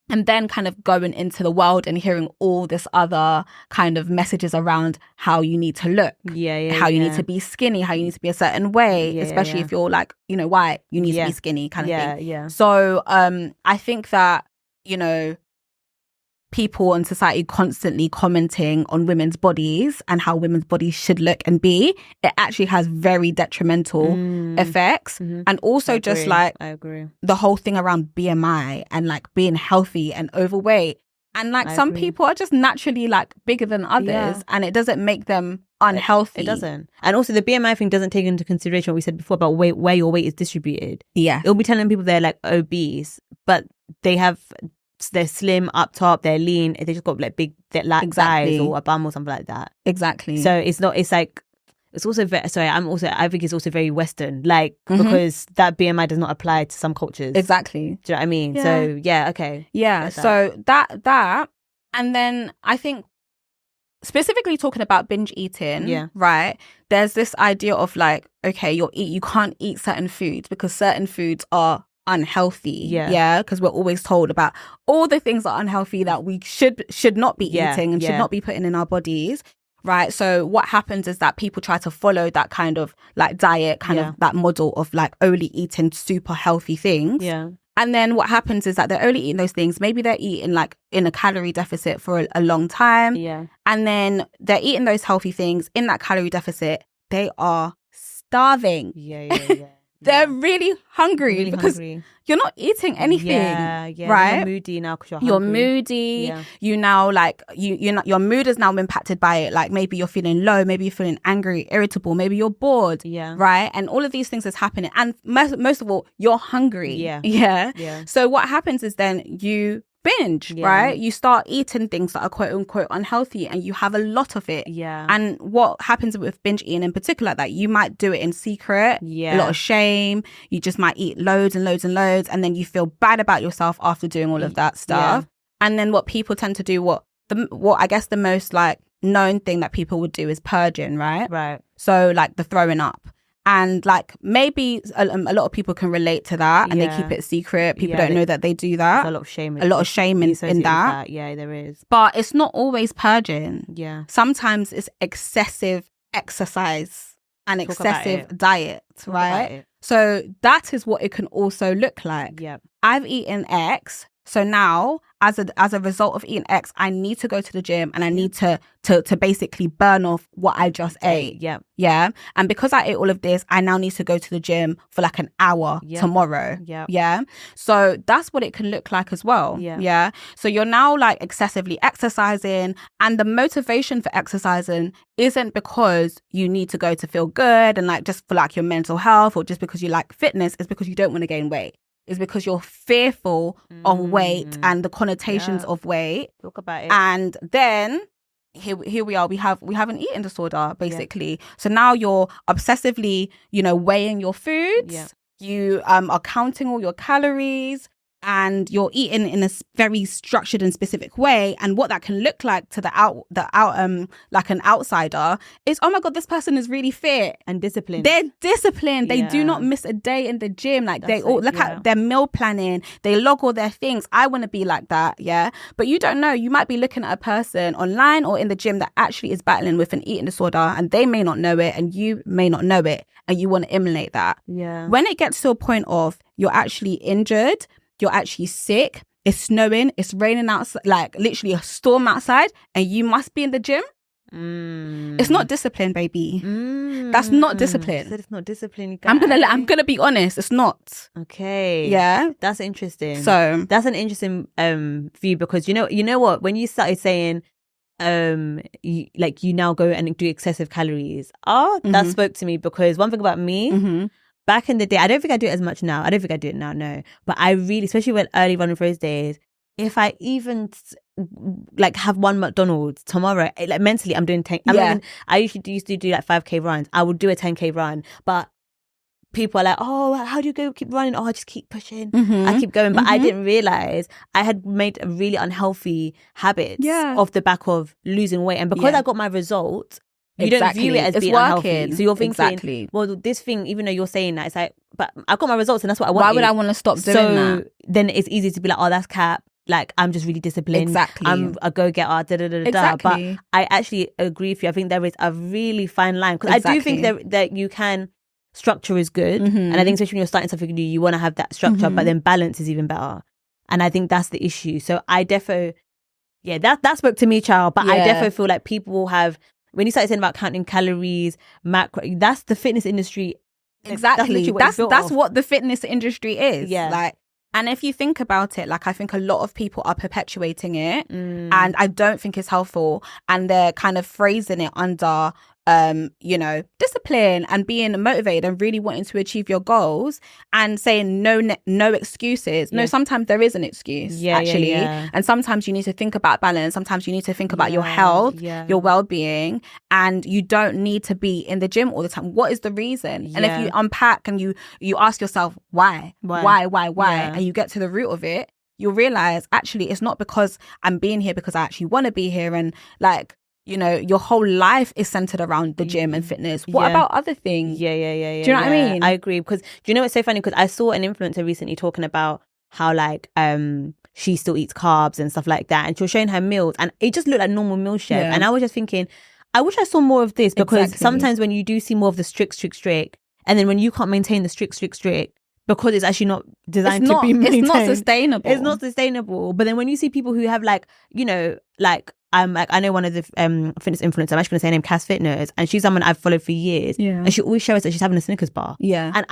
And then kind of going into the world and hearing all this other kind of messages around how you need to look, how you need to be skinny, how you need to be a certain way, especially if you're like, you know, white, you need to be skinny kind of thing. So I think that, you know, people in society constantly commenting on women's bodies and how women's bodies should look and be, it actually has very detrimental effects. And also just like the whole thing around BMI and like being healthy and overweight. And like some people are just naturally like bigger than others and it doesn't make them unhealthy. It doesn't. And also the BMI thing doesn't take into consideration what we said before about where your weight is distributed. It'll be telling people they're like obese, but they're slim up top, they're lean, they just got like big thighs or a bum or something like that. So it's also very, I think it's also very Western, like because that BMI does not apply to some cultures. Do you know what I mean? So so that and then I think specifically talking about binge eating, right, there's this idea of like, okay, you can't eat certain foods because certain foods are unhealthy, because we're always told about all the things that are unhealthy that we should not be eating and should not be putting in our bodies, right? So what happens is that people try to follow that kind of like diet kind of that model of like only eating super healthy things, and then what happens is that they're only eating those things, maybe they're eating like in a calorie deficit for a long time, and then they're eating those healthy things in that calorie deficit, they are starving. They're really hungry because you're not eating anything, right? You're moody now because you're moody. You now like your mood is now impacted by it. Like maybe you're feeling low, maybe you're feeling angry, irritable, maybe you're bored, right? And all of these things is happening. And most of all, you're hungry. So what happens is then you binge, right? You start eating things that are quote unquote unhealthy and you have a lot of it. And what happens with binge eating in particular, that you might do it in secret, a lot of shame. You just might eat loads and loads and loads, and then you feel bad about yourself after doing all of that stuff. And then what people tend to do, what I guess the most like known thing that people would do is purging, right? So like the throwing up. And like maybe a lot of people can relate to that and they keep it secret. People don't know that they do that. There's a lot of shame. In that. Yeah, there is. But it's not always purging. Sometimes it's excessive exercise and excessive diet, right? So that is what it can also look like. I've eaten X. So now, as a result of eating X, I need to go to the gym and I need to basically burn off what I just ate. And because I ate all of this, I now need to go to the gym for like an hour tomorrow. So that's what it can look like as well. So you're now like excessively exercising, and the motivation for exercising isn't because you need to go to feel good and like just for like your mental health or just because you like fitness. It's because you don't want to gain weight. Is because you're fearful of weight and the connotations of weight. Talk about it. And then here we are. We have an eating disorder basically. So now you're obsessively, weighing your foods. you are counting all your calories, and you're eating in a very structured and specific way. And what that can look like to like an outsider is, oh my God, this person is really fit and disciplined. They're disciplined. They do not miss a day in the gym. Like they all look at their meal planning. They log all their things. I want to be like that. Yeah. But you don't know. You might be looking at a person online or in the gym that actually is battling with an eating disorder, and they may not know it and you may not know it, and you want to emulate that. Yeah. When it gets to a point of you're actually injured, you're actually sick, it's snowing, it's raining outside, like literally a storm outside, and you must be in the gym. It's not discipline, baby. That's not discipline. So it's not discipline. I'm gonna be honest. It's not. Okay. Yeah. That's interesting. So that's an interesting view, because you know what, when you started saying you now go and do excessive calories, that spoke to me, because one thing about me, back in the day, I don't think I do it as much now. I don't think I do it now, no. But I really, especially when early running those days, if I even like have one McDonald's tomorrow, like mentally I'm doing 10. I used to do like 5K runs. I would do a 10K run, but people are like, oh, how do you keep running? Oh, I just keep pushing. I keep going. But I didn't realize I had made a really unhealthy habit off the back of losing weight. And because I got my results, you don't view it as being unhealthy. So you're thinking, well, this thing, even though you're saying that, it's like, but I got my results and that's what I want. Why would I want to stop doing that? So then it's easy to be like, oh, that's cap. Like, I'm just really disciplined. Exactly. I'm a go-getter, Exactly. But I actually agree with you. I think there is a really fine line. Because I do think that you can, structure is good. And I think especially when you're starting something new, you want to have that structure, but then balance is even better. And I think that's the issue. So I defo, that spoke to me, child. But I defo feel like people will have, when you started saying about counting calories, macro, that's the fitness industry. Exactly. That's what the fitness industry is. Yeah. Like, and if you think about it, like, I think a lot of people are perpetuating it, and I don't think it's helpful. And they're kind of phrasing it under, discipline and being motivated and really wanting to achieve your goals, and saying no excuses. No, sometimes there is an excuse, actually. And sometimes you need to think about balance. Sometimes you need to think about your health, your well-being, and you don't need to be in the gym all the time. What is the reason? And if you unpack and you ask yourself, why? And you get to the root of it, you'll realize, actually, it's not because I'm being here because I actually want to be here. And like, your whole life is centered around the gym and fitness. What about other things? Yeah. Do you know what I mean? I agree. Because do you know what's so funny? Because I saw an influencer recently talking about how like she still eats carbs and stuff like that, and she was showing her meals, and it just looked like normal meal, chef. And I was just thinking, I wish I saw more of this, because sometimes when you do see more of the strict, and then when you can't maintain the strict, because it's actually not designed to be maintained. It's not sustainable. It's not sustainable. But then when you see people who have like, I know one of the fitness influencers, I'm actually going to say her name, Cass Fitness, and she's someone I've followed for years. And she always shows that she's having a Snickers bar. And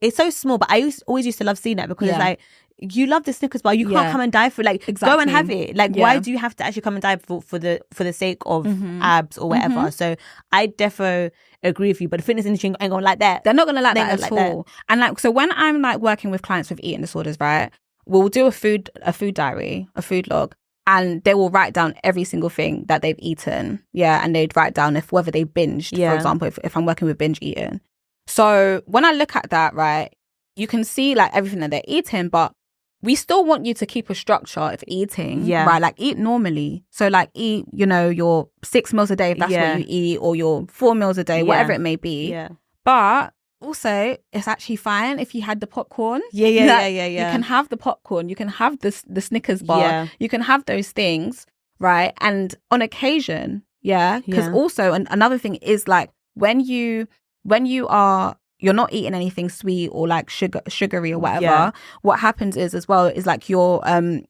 it's so small, but I always used to love seeing that, because it's like, you love the Snickers bar, you can't come and die for it. Like, go and have it. Like, why do you have to actually come and die for the sake of abs or whatever? So I defo agree with you, but the fitness industry ain't gonna like that. They're not gonna like that at all. And like, so when I'm like working with clients with eating disorders, right, we'll do a food diary, a food log, and they will write down every single thing that they've eaten. And they'd write down whether they binged, for example, if I'm working with binge eating. So when I look at that, right, you can see like everything that they're eating, but we still want you to keep a structure of eating, right? Like, eat normally. So like, eat, your 6 meals a day if that's what you eat, or your 4 meals a day, whatever it may be. But also, it's actually fine if you had the popcorn. You can have the popcorn. You can have the Snickers bar. You can have those things, right? And on occasion, because also another thing is like, when you are, you're not eating anything sweet or like sugary or whatever, what happens is as well is like you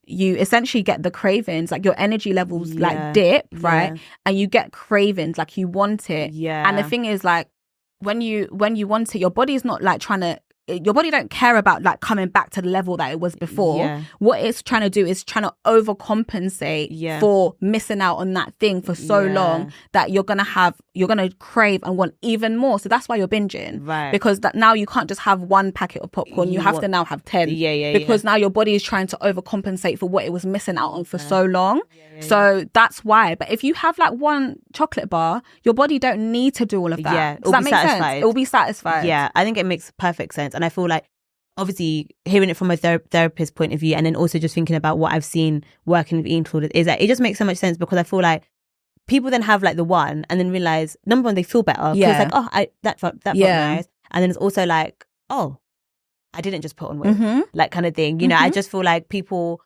essentially get the cravings, like your energy levels like dip, right? And you get cravings, like you want it. And the thing is, like, when you want it, your body is not like your body don't care about like coming back to the level that it was before. What it's trying to do is trying to overcompensate for missing out on that thing for so long, that you're gonna crave and want even more. So that's why you're binging, right? Because that now you can't just have one packet of popcorn. You have to now have 10. Because now your body is trying to overcompensate for what it was missing out on for so long. So that's why. But if you have like one chocolate bar, your body don't need to do all of that. Does that make sense? It will be satisfied. I think it makes perfect sense. And I feel like, obviously, hearing it from a therapist point of view, and then also just thinking about what I've seen working with eating disorders, is that it just makes so much sense, because I feel like people then have like the one and then realize, number one, they feel better. Yeah. It's like, oh, that felt nice. And then it's also like, oh, I didn't just put on weight, like kind of thing. You know, I just feel like people,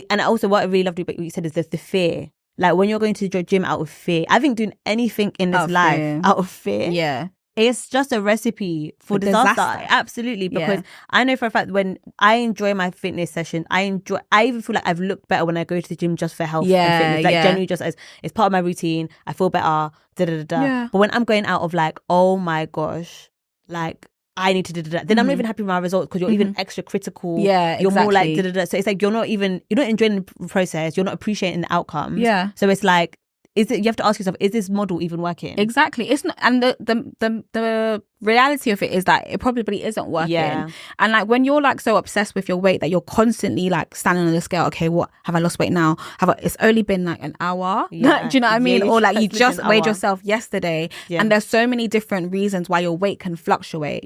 and also what I really loved about what you said is the fear. Like when you're going to the gym out of fear, I think doing anything in this life out of fear, it's just a recipe for disaster. Absolutely. Because I know for a fact, when I enjoy my fitness session, I even feel like I've looked better when I go to the gym just for health and fitness. Like generally just as it's part of my routine. I feel better. But when I'm going out of like, oh my gosh, like I need to then I'm not even happy with my results, because you're even extra critical. You're more like so it's like you're not enjoying the process, you're not appreciating the outcome. So it's like, you have to ask yourself, is this model even working? Exactly. It's not, and the reality of it is that it probably isn't working. And like when you're like so obsessed with your weight that you're constantly like standing on the scale, okay, what have I lost weight now? It's only been like an hour. Do you know what I mean? Or like you just weighed yourself yesterday. And there's so many different reasons why your weight can fluctuate.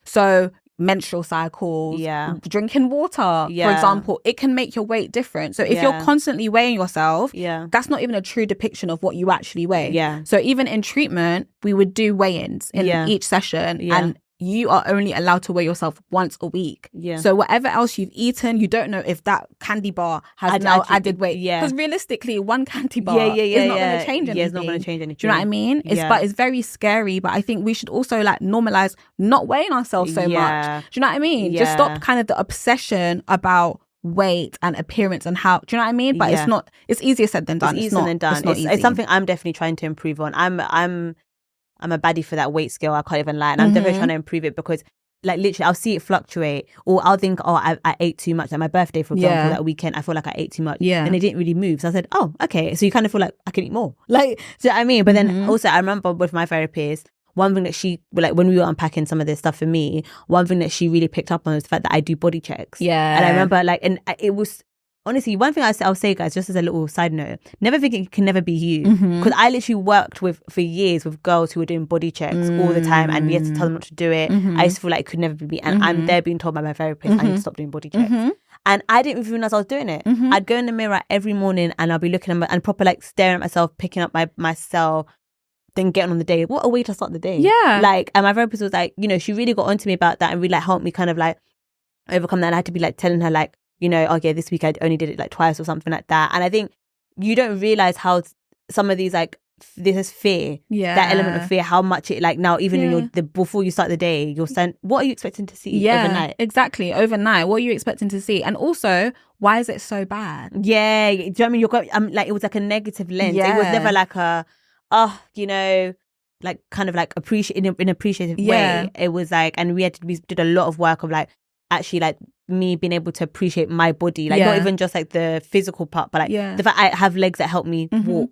So menstrual cycles, drinking water, for example, it can make your weight different. So if you're constantly weighing yourself, that's not even a true depiction of what you actually weigh. So even in treatment, we would do weigh-ins in each session, and you are only allowed to weigh yourself once a week. So whatever else you've eaten, you don't know if that candy bar has now added weight. Because realistically, one candy bar is not going to change anything. It's not going to change anything. Do you know what I mean? But it's very scary. But I think we should also like normalize not weighing ourselves so much. Do you know what I mean? Just stop kind of the obsession about weight and appearance and how, do you know what I mean? But it's easier said than done. It's something I'm definitely trying to improve on. I'm a baddie for that weight scale, I can't even lie. And I'm definitely trying to improve it, because like literally I'll see it fluctuate, or I'll think, oh, I ate too much. Like my birthday, for example, that weekend, I feel like I ate too much. And it didn't really move. So I said, oh, okay. So you kind of feel like I can eat more. Like, do you know what I mean? But then also I remember with my therapist, one thing that she, like when we were unpacking some of this stuff for me, one thing that she really picked up on was the fact that I do body checks. And I remember like, and it was, honestly, one thing I'll say, guys, just as a little side note, never think it can never be you. Because I literally worked for years with girls who were doing body checks all the time, and we had to tell them not to do it. I used to feel like it could never be me. And I'm there being told by my therapist I need to stop doing body checks. And I didn't even realize I was doing it. I'd go in the mirror every morning and I'll be looking at and proper like staring at myself, picking up myself, then getting on the day. What a way to start the day. Like, and my therapist was like, you know, she really got onto me about that and really like helped me kind of like overcome that. And I had to be like telling her like, you know, okay, this week I only did it like twice or something like that. And I think you don't realize how some of these like this is fear, that element of fear, how much it like now even in before you start the day, you're saying, what are you expecting to see overnight? Exactly, overnight. What are you expecting to see? And also, why is it so bad? Do you know what I mean? Like it was like a negative lens. It was never like a, you know, like kind of like in an appreciative way. It was like, and we did a lot of work of like actually like me being able to appreciate my body, like not even just like the physical part, but like the fact I have legs that help me walk,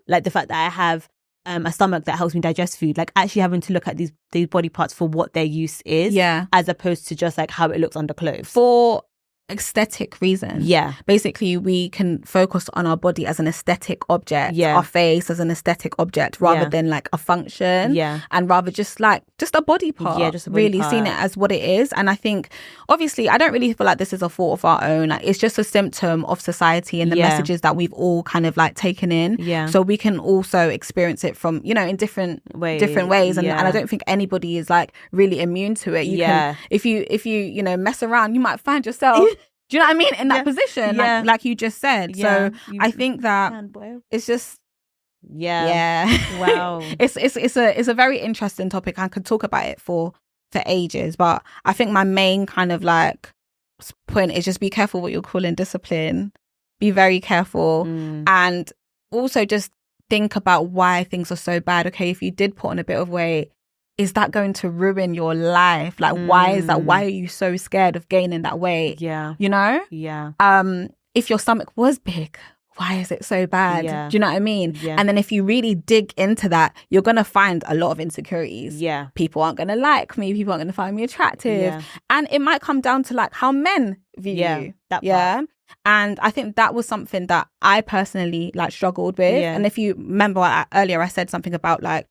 like the fact that I have a stomach that helps me digest food, like actually having to look at these body parts for what their use is, as opposed to just like how it looks under clothes. For aesthetic reasons. Basically, we can focus on our body as an aesthetic object, our face as an aesthetic object, rather than like a function, and rather just a body part. Just a body part. Seeing it as what it is. And I think, obviously, I don't really feel like this is a fault of our own. Like, it's just a symptom of society and the messages that we've all kind of like taken in. So we can also experience it from, you know, in different ways. And I don't think anybody is like really immune to it. You can, if you know, mess around, you might find yourself do you know what I mean? In that position, like you just said. So I think that it's just, wow. It's a very interesting topic. I could talk about it for ages, but I think my main kind of like point is just be careful what you're calling discipline. Be very careful, and also just think about why things are so bad. Okay, if you did put on a bit of weight, is that going to ruin your life? Like, why is that? Why are you so scared of gaining that weight? You know? If your stomach was big, why is it so bad? Do you know what I mean? And then if you really dig into that, you're going to find a lot of insecurities. People aren't going to like me. People aren't going to find me attractive. And it might come down to like how men view you. That part. And I think that was something that I personally like struggled with. And if you remember earlier, I said something about like,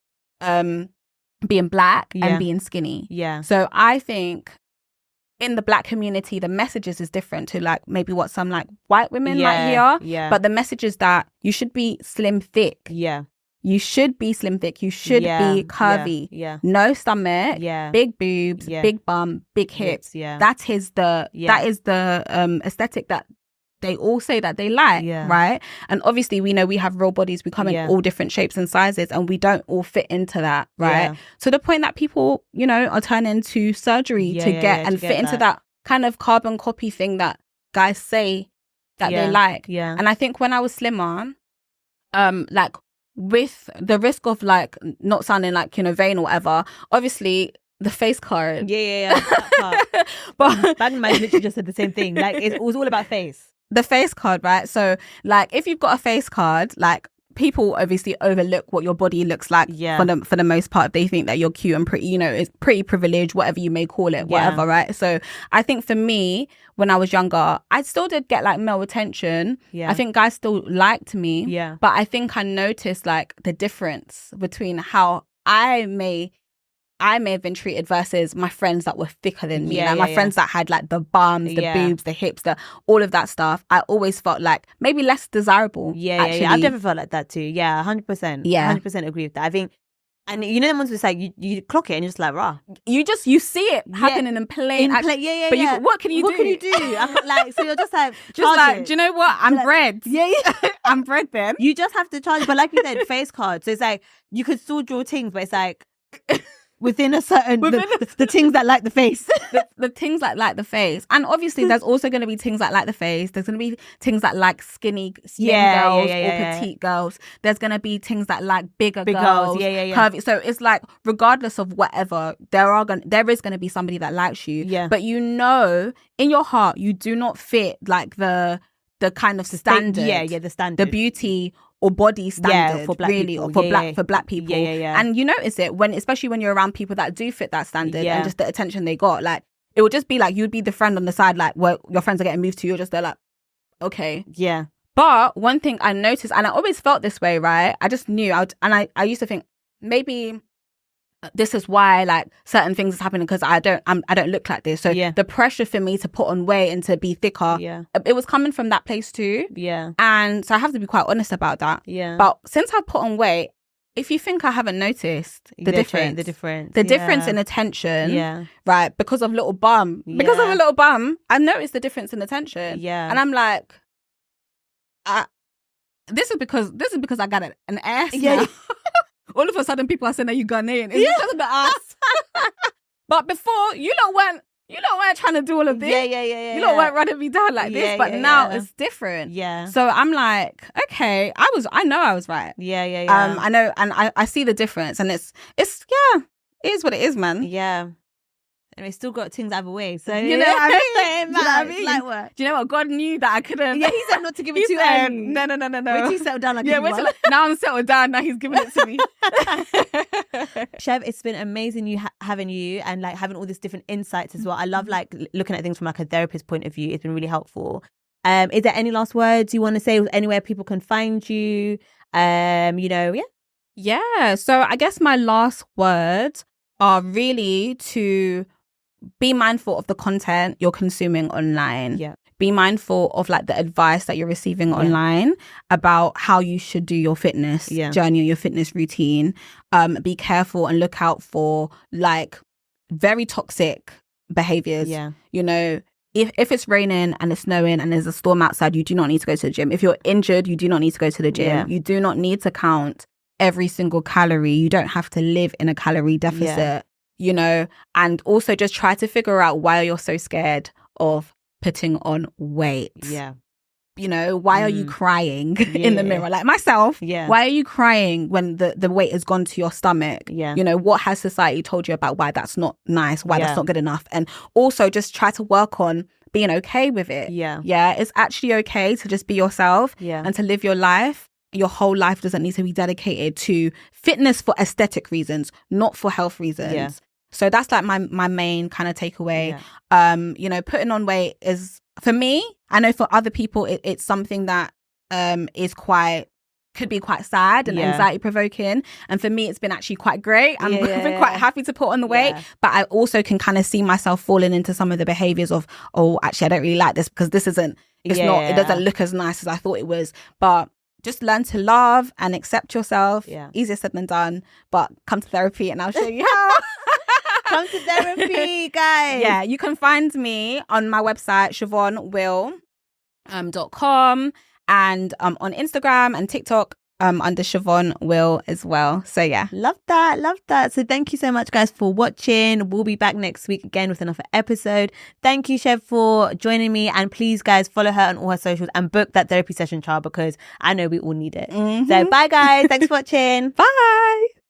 being black and being skinny. Yeah. So I think in the black community, the messages is different to like maybe what some like white women might hear. Yeah. But the message is that you should be slim thick. Yeah. You should be slim thick. You should be curvy. Yeah. No stomach. Yeah. Big boobs. Big bum. Big hips. Yeah. That is the aesthetic that they all say that they like, right? And obviously we know we have real bodies. We come in all different shapes and sizes, and we don't all fit into that, right? To the point that people, you know, are turning to surgery to fit into that kind of carbon copy thing that guys say that they like. Yeah. And I think when I was slimmer, like with the risk of like not sounding like, you know, vain or whatever, obviously the face card. But Bad Man literally just said the same thing. Like it was all about face. The face card, right? So like if you've got a face card, like people obviously overlook what your body looks like for the most part. They think that you're cute and pretty, you know, it's pretty privileged, whatever you may call it, whatever, right? So I think for me, when I was younger, I still did get like male attention. I think guys still liked me. But I think I noticed like the difference between how I may have been treated versus my friends that were thicker than me. My friends that had like the bums, the boobs, the hips, all of that stuff. I always felt like maybe less desirable. Actually. I've never felt like that too. 100%. 100% agree with that. I think, and you know, the ones where it's like you clock it and you're just like, rah. You see it happening in plain. But what can you do? What can you do? Like, so you're just like, do you know what? I'm bred. I'm bred then. You just have to charge. But like you said, face card. So it's like you could still draw things, but it's like. Within a certain the things that like the face, the things that like the face, and obviously there's also going to be things that like the face. There's going to be things that like skinny girls or petite girls. There's going to be things that like bigger girls, curvy. So it's like regardless of whatever, there is going to be somebody that likes you. But you know, in your heart, you do not fit like the kind of standard. The standard, the beauty or body standard for black really, people. or for black people. And you notice it especially when you're around people that do fit that standard and just the attention they got. Like it would just be like you'd be the friend on the side, like where your friends are getting moved to, you're just there like, okay. But one thing I noticed, and I always felt this way, right? I just knew, I used to think maybe this is why like certain things is happening because I don't look like this. So the pressure for me to put on weight and to be thicker, it was coming from that place too. And so I have to be quite honest about that. But since I've put on weight, if you think I haven't noticed the difference in attention, right? Because of a little bum, I've noticed the difference in attention. And I'm like, this is because I got an ass now. All of a sudden, people are saying that you Ghanaian. It's because of the ass. But before, you don't weren't trying to do all of this. You don't weren't running me down like this. But now it's different. So I'm like, okay, I know I was right. I know, and I see the difference, and it is what it is, man. And we still got things either way. So you know what I mean? Like what? Do you know what? God knew that I couldn't. He said not to give it to him. No. Wait till you settle down. Now I'm settled down. Now he's giving it to me. Shev, it's been amazing having you and like having all these different insights as well. I love like looking at things from like a therapist point of view. It's been really helpful. Is there any last words you want to say? Anywhere people can find you? Yeah. So I guess my last words are really to be mindful of the content you're consuming online. Be mindful of like the advice that you're receiving online about how you should do your fitness journey or your fitness routine. Be careful and look out for like very toxic behaviors. You know, if it's raining and it's snowing and there's a storm outside, you do not need to go to the gym. If you're injured, you do not need to go to the gym. You do not need to count every single calorie. You don't have to live in a calorie deficit. You know, and also just try to figure out why you're so scared of putting on weight. You know, why are you crying in the mirror? Like myself, why are you crying when the weight has gone to your stomach? You know, what has society told you about why that's not nice, why that's not good enough? And also just try to work on being okay with it. It's actually okay to just be yourself and to live your life. Your whole life doesn't need to be dedicated to fitness for aesthetic reasons, not for health reasons. So that's like my main kind of takeaway. You know, putting on weight is, for me, I know for other people, it's something that is quite could be quite sad and anxiety provoking. And for me, it's been actually quite great. I've been quite happy to put on the weight, but I also can kind of see myself falling into some of the behaviors of, oh, actually, I don't really like this because this isn't, it doesn't look as nice as I thought it was. But just learn to love and accept yourself. Easier said than done, but come to therapy and I'll show you how. Come to therapy, guys. Yeah, you can find me on my website, shvonnewill.com, and on Instagram and TikTok under Shevonne Will as well. So yeah. Love that. So thank you so much, guys, for watching. We'll be back next week again with another episode. Thank you, Chev, for joining me. And please, guys, follow her on all her socials and book that therapy session, child, because I know we all need it. So bye, guys. Thanks for watching. Bye.